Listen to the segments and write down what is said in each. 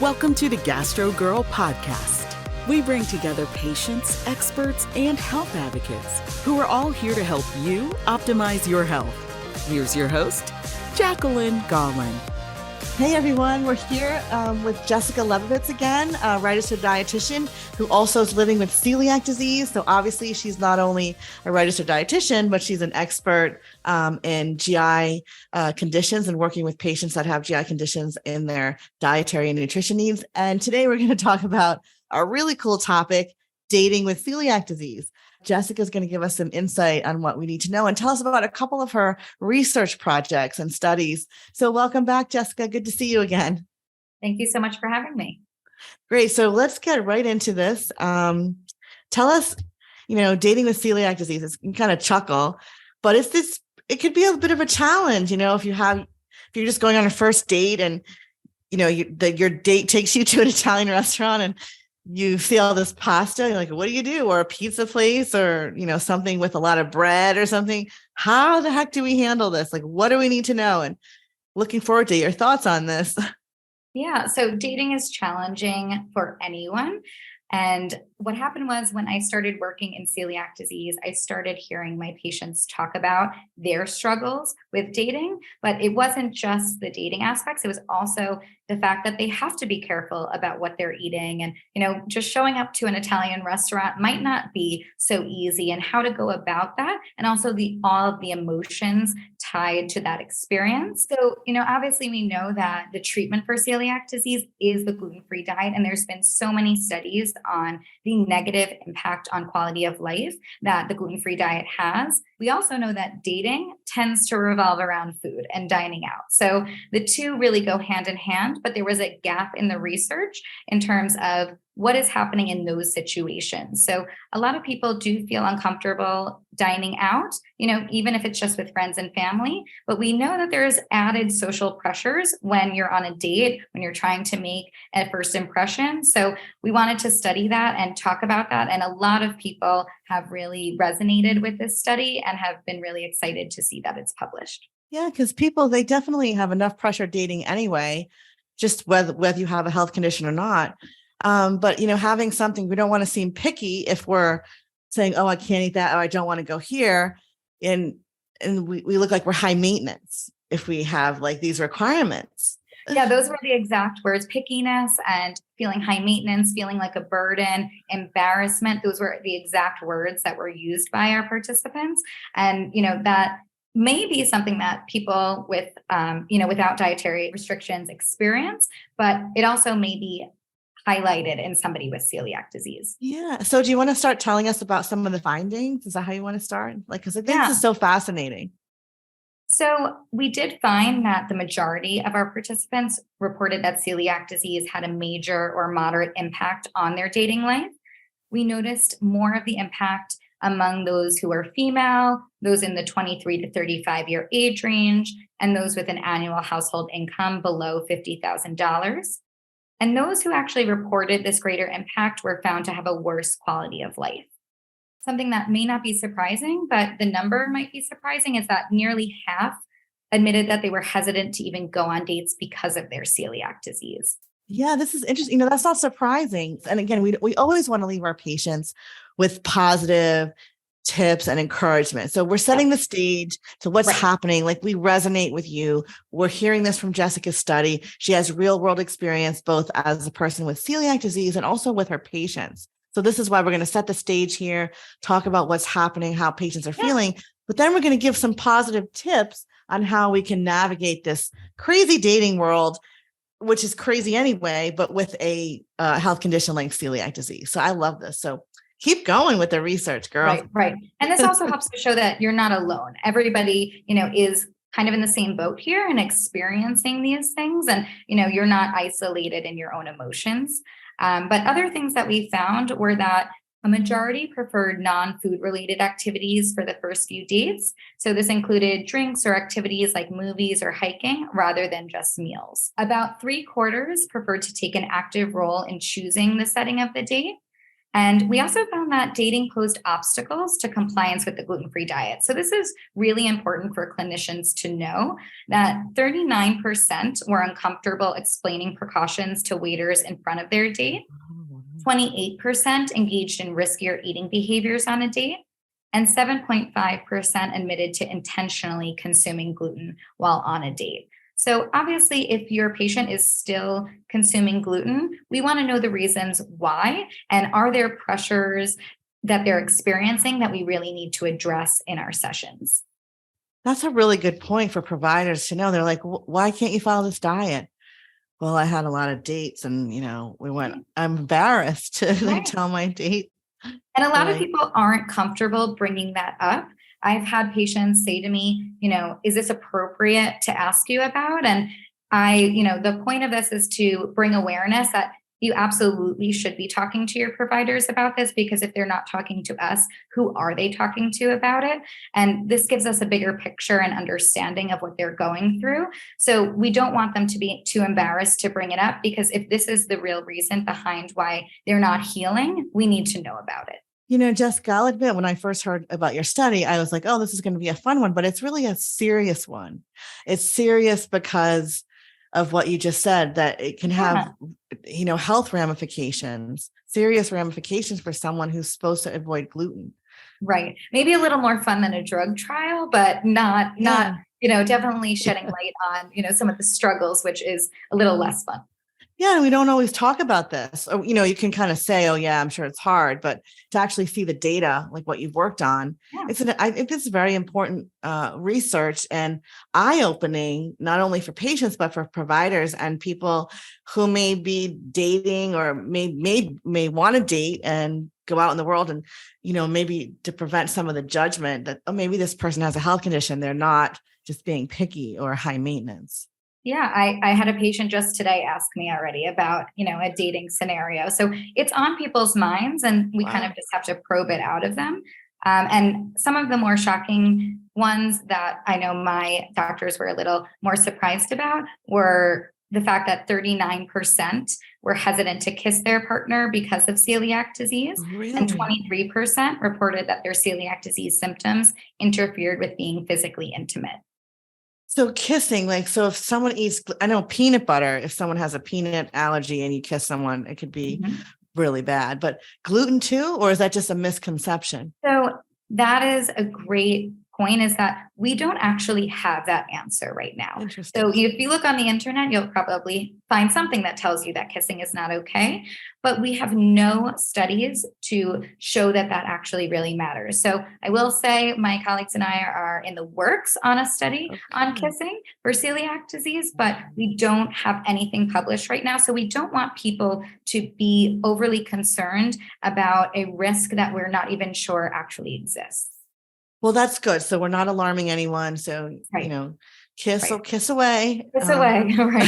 Welcome to the Gastro Girl podcast. We bring together patients, experts, and health advocates who are all here to help you optimize your health. Here's your host, Jacqueline Gaulin. Hey everyone, we're here with Jessica Lebovitz again, a registered dietitian who also is living with celiac disease. So obviously she's not only a registered dietitian, but she's an expert in GI conditions and working with patients that have GI conditions in their dietary and nutrition needs. And today we're going to talk about a really cool topic, dating with celiac disease. Jessica's going to give us some insight on what we need to know and tell us about a couple of her research projects and studies. So welcome back, Jessica. Good to see you again. Thank you so much for having me. Great. So let's get right into this. Tell us, dating with celiac disease, it's kind of chuckle, but it could be a bit of a challenge, if you're just going on a first date and, your date takes you to an Italian restaurant and you see all this pasta, you're like, what do you do? Or a pizza place or, something with a lot of bread or something. How the heck do we handle this? Like, what do we need to know? And looking forward to your thoughts on this. Yeah. So dating is challenging for anyone. And what happened was when I started working in celiac disease, I started hearing my patients talk about their struggles with dating, but it wasn't just the dating aspects. It was also the fact that they have to be careful about what they're eating. And, just showing up to an Italian restaurant might not be so easy, and how to go about that. And also all of the emotions tied to that experience. So, obviously we know that the treatment for celiac disease is the gluten-free diet. And there's been so many studies on the negative impact on quality of life that the gluten-free diet has. We also know that dating tends to revolve around food and dining out. So the two really go hand in hand, but there was a gap in the research in terms of what is happening in those situations. So a lot of people do feel uncomfortable dining out, even if it's just with friends and family. But we know that there's added social pressures when you're on a date, when you're trying to make a first impression. So we wanted to study that and talk about that. And a lot of people have really resonated with this study and have been really excited to see that it's published. Yeah, because people, they definitely have enough pressure dating anyway, just whether you have a health condition or not. But, having something, we don't want to seem picky if we're saying, oh, I can't eat that, or I don't want to go here. And we look like we're high maintenance if we have like these requirements. Yeah, those were the exact words: pickiness and feeling high maintenance, feeling like a burden, embarrassment. Those were the exact words that were used by our participants. And, that may be something that people with, without dietary restrictions experience, but it also may be highlighted in somebody with celiac disease. Yeah. So do you want to start telling us about some of the findings? Is that how you want to start? Because I think this is so fascinating. So we did find that the majority of our participants reported that celiac disease had a major or moderate impact on their dating life. We noticed more of the impact among those who are female, those in the 23 to 35 year age range, and those with an annual household income below $50,000. And those who actually reported this greater impact were found to have a worse quality of life. Something that may not be surprising, but the number might be surprising, is that nearly half admitted that they were hesitant to even go on dates because of their celiac disease. Yeah, this is interesting. That's not surprising. And again, we always want to leave our patients with positive tips and encouragement. So we're setting the stage to what's happening. Like, we resonate with you. We're hearing this from Jessica's study. She has real world experience, both as a person with celiac disease and also with her patients. So this is why we're going to set the stage here, talk about what's happening, how patients are feeling, but then we're going to give some positive tips on how we can navigate this crazy dating world, which is crazy anyway, but with a health condition like celiac disease. So I love this. So keep going with the research, girl. Right. And this also helps to show that you're not alone. Everybody, is kind of in the same boat here and experiencing these things. And, you're not isolated in your own emotions. But other things that we found were that a majority preferred non-food related activities for the first few dates. So this included drinks or activities like movies or hiking rather than just meals. About 3/4 preferred to take an active role in choosing the setting of the date. And we also found that dating posed obstacles to compliance with the gluten-free diet. So this is really important for clinicians to know that 39% were uncomfortable explaining precautions to waiters in front of their date. 28% engaged in riskier eating behaviors on a date, and 7.5% admitted to intentionally consuming gluten while on a date. So obviously, if your patient is still consuming gluten, we want to know the reasons why, and are there pressures that they're experiencing that we really need to address in our sessions. That's a really good point for providers to know. They're like, why can't you follow this diet? Well, I had a lot of dates and, I'm embarrassed to tell my date. And a lot of people aren't comfortable bringing that up. I've had patients say to me, is this appropriate to ask you about? And the point of this is to bring awareness that you absolutely should be talking to your providers about this, because if they're not talking to us, who are they talking to about it? And this gives us a bigger picture and understanding of what they're going through. So we don't want them to be too embarrassed to bring it up, because if this is the real reason behind why they're not healing, we need to know about it. Jessica, I'll admit, when I first heard about your study, I was like, oh, this is going to be a fun one, but it's really a serious one. It's serious because of what you just said, that it can have, health ramifications, serious ramifications for someone who's supposed to avoid gluten. Right. Maybe a little more fun than a drug trial, but not, definitely shedding light on, some of the struggles, which is a little less fun. Yeah, we don't always talk about this. Or, you can kind of say, oh, yeah, I'm sure it's hard, but to actually see the data, like what you've worked on, I think this is very important research and eye-opening, not only for patients, but for providers and people who may be dating or may want to date and go out in the world and, maybe to prevent some of the judgment that, oh, maybe this person has a health condition. They're not just being picky or high maintenance. Yeah, I had a patient just today ask me already about, a dating scenario. So it's on people's minds, and we kind of just have to probe it out of them. And some of the more shocking ones that I know my doctors were a little more surprised about were the fact that 39% were hesitant to kiss their partner because of celiac disease. Really? And 23% reported that their celiac disease symptoms interfered with being physically intimate. So kissing, so if someone eats, I know peanut butter, if someone has a peanut allergy and you kiss someone, it could be really bad, but gluten too, or is that just a misconception? So that is a great point, is that we don't actually have that answer right now. So if you look on the internet, you'll probably find something that tells you that kissing is not okay, but we have no studies to show that that actually really matters. So I will say my colleagues and I are in the works on a study on kissing for celiac disease, but we don't have anything published right now. So we don't want people to be overly concerned about a risk that we're not even sure actually exists. Well, that's good. So we're not alarming anyone. So, kiss or kiss away. Kiss away. Right.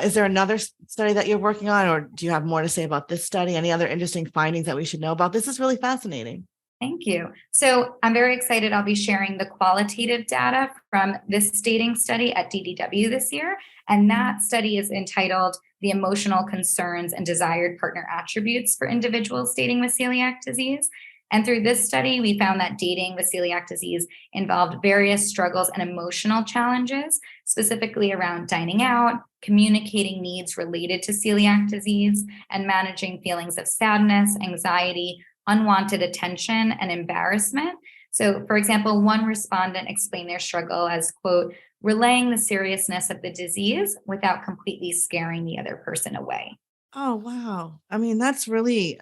Is there another study that you're working on, or do you have more to say about this study? Any other interesting findings that we should know about? This is really fascinating. Thank you. So I'm very excited. I'll be sharing the qualitative data from this dating study at DDW this year. And that study is entitled The Emotional Concerns and Desired Partner Attributes for Individuals Dating with Celiac Disease. And through this study, we found that dating with celiac disease involved various struggles and emotional challenges, specifically around dining out, communicating needs related to celiac disease, and managing feelings of sadness, anxiety, unwanted attention, and embarrassment. So, for example, one respondent explained their struggle as, quote, relaying the seriousness of the disease without completely scaring the other person away. Oh, wow. I mean, that's really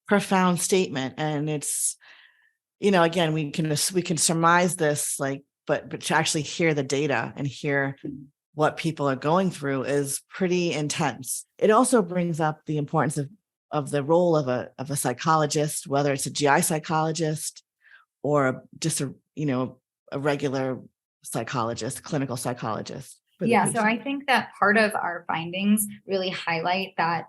profound statement. And it's, again, we can surmise this, but to actually hear the data and hear what people are going through is pretty intense. It also brings up the importance of the role of a psychologist, whether it's a GI psychologist or just a regular psychologist, clinical psychologist. Yeah, so I think that part of our findings really highlight that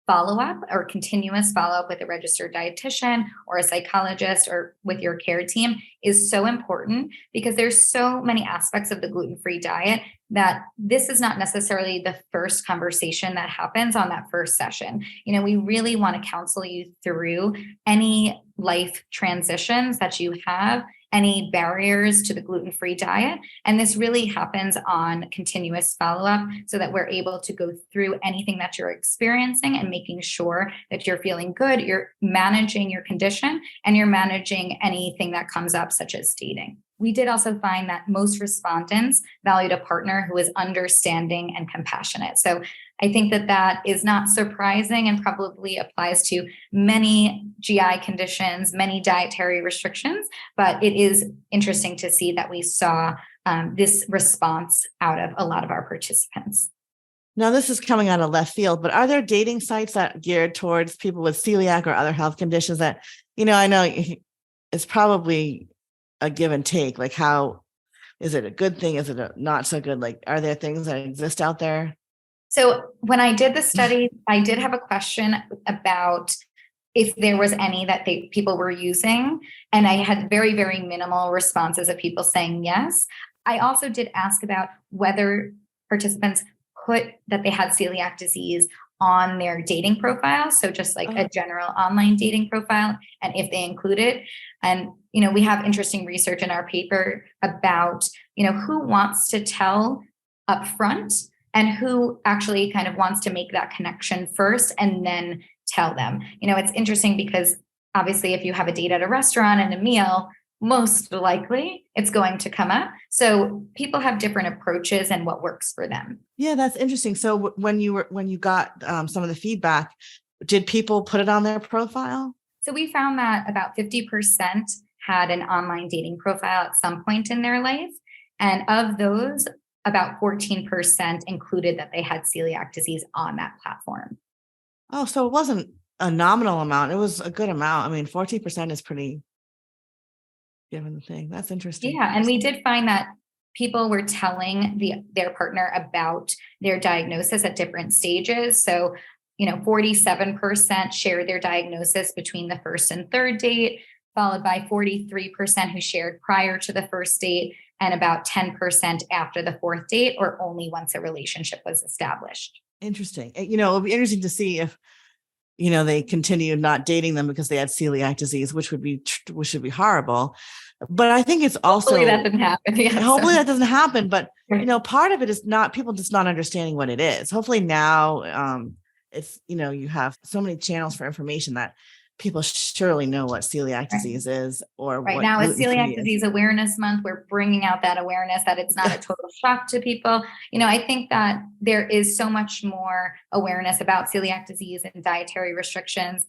follow-up or continuous follow-up with a registered dietitian or a psychologist or with your care team is so important, because there's so many aspects of the gluten-free diet that this is not necessarily the first conversation that happens on that first session. We really want to counsel you through any life transitions that you have, any barriers to the gluten-free diet. And this really happens on continuous follow-up so that we're able to go through anything that you're experiencing and making sure that you're feeling good, you're managing your condition, and you're managing anything that comes up, such as dating. We did also find that most respondents valued a partner who is understanding and compassionate. So I think that is not surprising and probably applies to many GI conditions, many dietary restrictions, but it is interesting to see that we saw this response out of a lot of our participants. Now, this is coming out of left field, but are there dating sites that geared towards people with celiac or other health conditions that, I know it's probably a give and take, like how is it a good thing? Is it not so good? Like, are there things that exist out there? So when I did the study, I did have a question about if there was any that people were using, and I had very, very minimal responses of people saying yes. I also did ask about whether participants put that they had celiac disease on their dating profile. So just like a general online dating profile, and if they include it. And, we have interesting research in our paper about, who wants to tell upfront and who actually kind of wants to make that connection first and then tell them. It's interesting because obviously if you have a date at a restaurant and a meal, most likely it's going to come up. So people have different approaches and what works for them. Yeah, that's interesting. So when you got some of the feedback, did people put it on their profile? So we found that about 50% had an online dating profile at some point in their life. And of those, about 14% included that they had celiac disease on that platform. Oh, so it wasn't a nominal amount. It was a good amount. 14% is pretty given the thing. That's interesting. Yeah. And we did find that people were telling their partner about their diagnosis at different stages. So, 47% shared their diagnosis between the first and third date, followed by 43% who shared prior to the first date, and about 10% after the fourth date, or only once a relationship was established. Interesting. It'll be interesting to see if, they continued not dating them because they had celiac disease, which should be horrible. But I think it's also, hopefully that doesn't happen. Yeah, hopefully that doesn't happen. But, part of it is not people just not understanding what it is. Hopefully now it's, you have so many channels for information that people surely know what celiac disease is, or right what now is Celiac Disease Awareness Month. We're bringing out that awareness that it's not a total shock to people. I think that there is so much more awareness about celiac disease and dietary restrictions.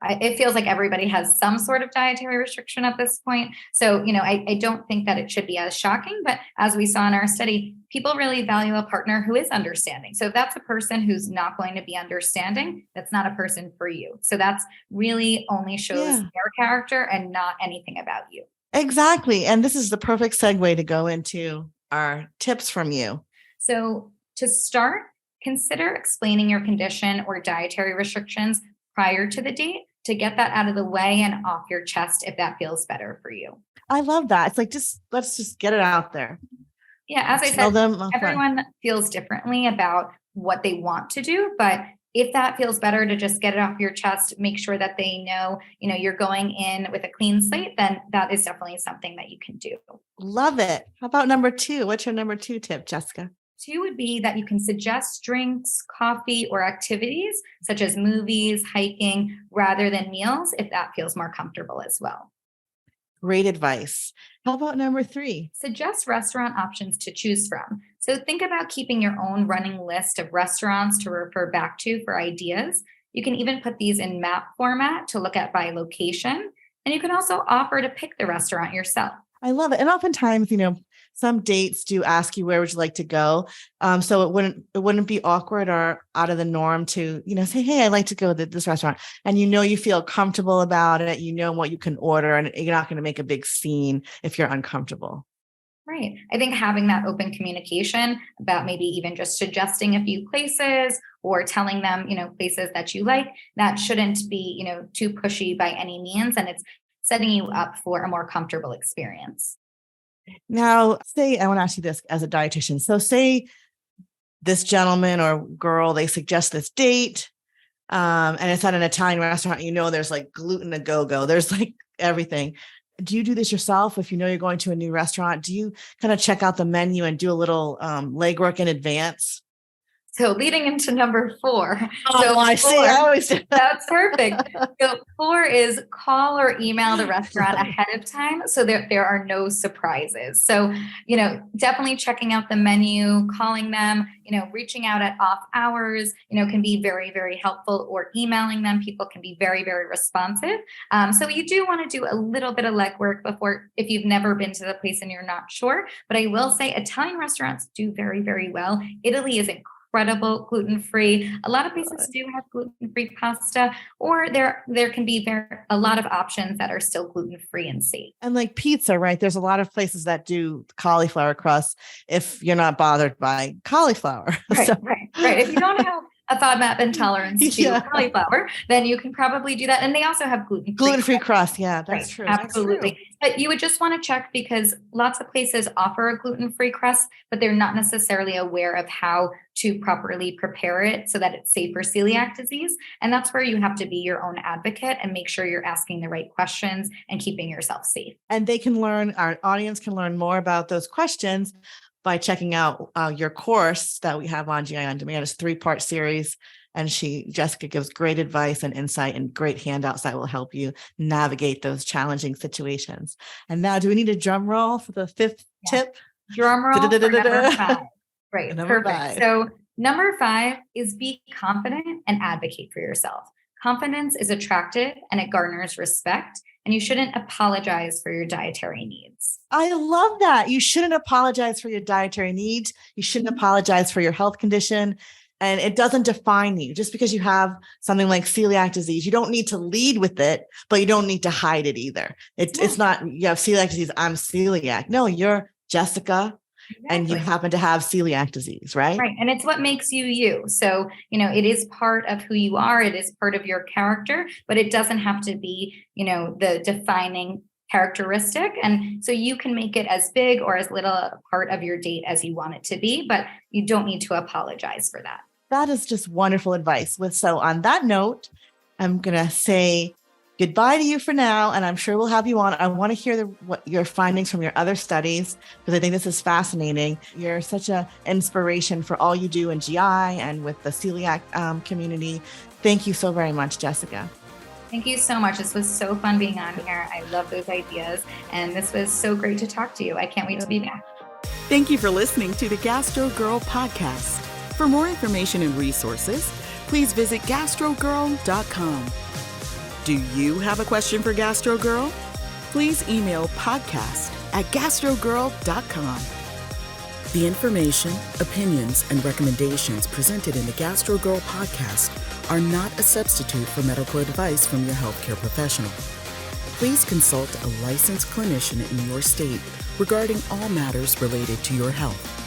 It feels like everybody has some sort of dietary restriction at this point. So, I don't think that it should be as shocking, but as we saw in our study, people really value a partner who is understanding. So if that's a person who's not going to be understanding, that's not a person for you. So that's really only shows their character and not anything about you. Exactly. And this is the perfect segue to go into our tips from you. So to start, consider explaining your condition or dietary restrictions prior to the date, to get that out of the way and off your chest if that feels better for you. I love that. It's like, let's just get it out there. Yeah, as I said, everyone feels differently about what they want to do, but if that feels better to just get it off your chest, make sure that they know, you're going in with a clean slate, then that is definitely something that you can do. Love it. How about number 2? What's your number 2 tip, Jessica? 2 would be that you can suggest drinks, coffee, or activities such as movies, hiking, rather than meals, if that feels more comfortable as well. Great advice. How about number 3? Suggest restaurant options to choose from. So think about keeping your own running list of restaurants to refer back to for ideas. You can even put these in map format to look at by location. And you can also offer to pick the restaurant yourself. I love it. And oftentimes, some dates do ask you, where would you like to go? So it wouldn't be awkward or out of the norm to, say, hey, I'd like to go to this restaurant. And you feel comfortable about it. You know what you can order, and you're not going to make a big scene if you're uncomfortable. Right. I think having that open communication about maybe even just suggesting a few places or telling them, places that you like, that shouldn't be, too pushy by any means. And it's setting you up for a more comfortable experience. Now, I want to ask you this as a dietitian. So say this gentleman or girl, they suggest this date, and it's at an Italian restaurant, there's like gluten a go-go, there's like everything. Do you do this yourself? If you're going to a new restaurant, do you kind of check out the menu and do a little legwork in advance? So leading into number 4. I see. I always do. That's perfect. So 4 is call or email the restaurant ahead of time so that there are no surprises. So, definitely checking out the menu, calling them, reaching out at off hours, can be very, very helpful, or emailing them. People can be very, very responsive. So you do want to do a little bit of legwork before, if you've never been to the place and you're not sure. But I will say Italian restaurants do very, very well. Italy is incredible gluten-free. A lot of places do have gluten-free pasta, or there can be a lot of options that are still gluten-free and safe. And like pizza, right? There's a lot of places that do cauliflower crust if you're not bothered by cauliflower. Right. If you don't have a FODMAP intolerance to cauliflower, then you can probably do that. And they also have gluten-free crust. Yeah, that's true. Absolutely. That's true. But you would just want to check, because lots of places offer a gluten-free crust, but they're not necessarily aware of how to properly prepare it so that it's safe for celiac disease. And that's where you have to be your own advocate and make sure you're asking the right questions and keeping yourself safe. And our audience can learn more about those questions by checking out your course that we have on GI OnDemand. It's a 3-part series. And Jessica gives great advice and insight and great handouts that will help you navigate those challenging situations. And now, do we need a drum roll for the 5th tip? Drum roll for number 5. Right, Number perfect. 5. So number 5 is be confident and advocate for yourself. Confidence is attractive and it garners respect, and you shouldn't apologize for your dietary needs. I love that. You shouldn't apologize for your dietary needs. You shouldn't apologize for your health condition. And it doesn't define you. Just because you have something like celiac disease, you don't need to lead with it, but you don't need to hide it either. It's not, you have celiac disease, I'm celiac. No, you're Jessica. Exactly. And you happen to have celiac disease, right? Right. And it's what makes you you. So, it is part of who you are. It is part of your character, but it doesn't have to be, the defining characteristic. And so you can make it as big or as little a part of your date as you want it to be, but you don't need to apologize for that. That is just wonderful advice. So on that note, I'm going to say goodbye to you for now, and I'm sure we'll have you on. I want to hear what your findings from your other studies, because I think this is fascinating. You're such an inspiration for all you do in GI and with the celiac community. Thank you so very much, Jessica. Thank you so much. This was so fun being on here. I love those ideas, and this was so great to talk to you. I can't wait to be back. Thank you for listening to the Gastro Girl podcast. For more information and resources, please visit gastrogirl.com. Do you have a question for Gastro Girl? Please email podcast@gastrogirl.com. The information, opinions, and recommendations presented in the Gastro Girl podcast are not a substitute for medical advice from your healthcare professional. Please consult a licensed clinician in your state regarding all matters related to your health.